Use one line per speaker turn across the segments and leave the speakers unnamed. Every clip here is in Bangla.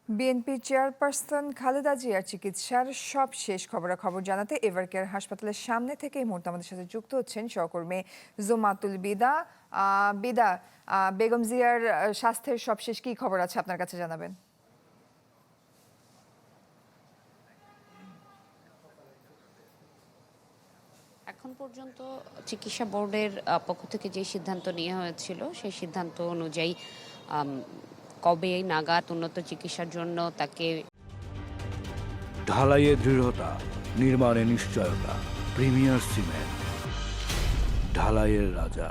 বিএনপি চেয়ারপারসন খালেদা জিয়ার চিকিৎসার সবশেষ খবরাখবর জানাতে এভারকেয়ার হাসপাতালের সামনে থেকে এই মুহূর্তে আমাদের সাথে যুক্ত হচ্ছেন সহকর্মী জুমাতুল বিদা। বিদা, বেগম জিয়ার স্বাস্থ্যের সবশেষ কি খবর আছে আপনার কাছে জানাবেন?
এখন পর্যন্ত চিকিৎসা বোর্ডের পক্ষ থেকে যে সিদ্ধান্ত নেওয়া হয়েছিল সেই সিদ্ধান্ত অনুযায়ী কবে নাগাদ উন্নত চিকিৎসার জন্য তাকে
ঢালাইয়ে দৃঢ়তা, নির্মাণে নিশ্চয়তা। প্রিমিয়ার সিমেন্ট, ঢালাইয়ের রাজা।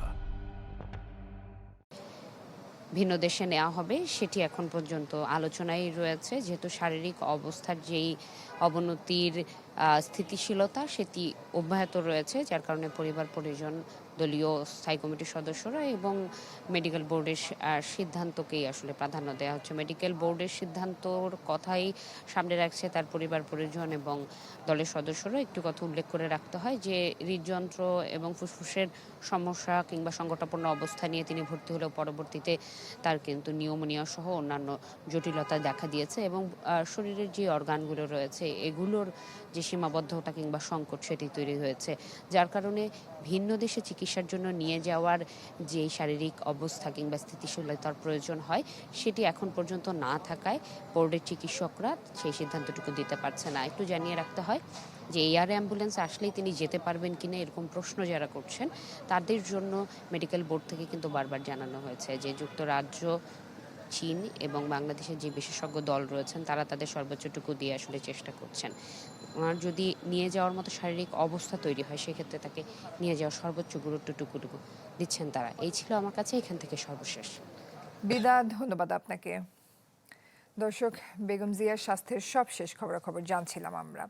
ভিন্ন দেশে নেওয়া হবে সেটি এখন পর্যন্ত আলোচনায় রয়েছে, যেহেতু শারীরিক অবস্থার যেই অবনতির স্থিতিশীলতা সেটি অব্যাহত রয়েছে, যার কারণে পরিবার পরিজন, দলীয় স্থায়ী কমিটির সদস্যরা এবং মেডিকেল বোর্ডের সিদ্ধান্তকেই আসলে প্রাধান্য দেওয়া হচ্ছে। মেডিকেল বোর্ডের সিদ্ধান্তর কথাই সামনে রাখছে তার পরিবার পরিজন এবং দলের সদস্যরা। একটু কথা উল্লেখ করে রাখতে হয় যে হৃদযন্ত্র এবং ফুসফুসের সমস্যা কিংবা সংকটাপন্ন অবস্থা নিয়ে তিনি ভর্তি হলেও পরবর্তীতে তার কিন্তু নিউমোনিয়া সহ অন্যান্য জটিলতা দেখা দিয়েছে এবং শরীরের যে অর্গানগুলো রয়েছে এগুলোর যে সীমাবদ্ধতা কিংবা সংকট সেটি তৈরি হয়েছে, যার কারণে ভিন্ন দেশে চিকিৎসার জন্য নিয়ে যাওয়ার যে শারীরিক অবস্থা কিংবা স্থিতিশীলতার প্রয়োজন হয় সেটি এখন পর্যন্ত না থাকায় বোর্ডের চিকিৎসকরা সেই সিদ্ধান্তটুকু দিতে পারছে না। একটু জানিয়ে রাখতে হয় যে এয়ার অ্যাম্বুলেন্স আসলেই তিনি যেতে পারবেন কিনা এরকম প্রশ্ন যারা করছেন তাদের জন্য মেডিকেল বোর্ড থেকে কিন্তু বারবার জানানো হয়েছে যে যুক্তরাজ্য, চীন এবং বাংলাদেশের যে বিশেষজ্ঞ দল রয়েছেন তারা তাদের সর্বোচ্চটুকু দিয়ে আসলে চেষ্টা করছেন। আর যদি নিয়ে যাওয়ার মতো শারীরিক অবস্থা তৈরি হয় সেক্ষেত্রে তাকে নিয়ে যাওয়ার সর্বোচ্চ গুরুত্বটুকু দিচ্ছেন তারা। এই ছিল আমার কাছে এখান থেকে সর্বশেষ।
বিদা, ধন্যবাদ আপনাকে। দর্শক, বেগম জিয়ার স্বাস্থ্যের সবশেষ খবরাখবর জানছিলাম আমরা।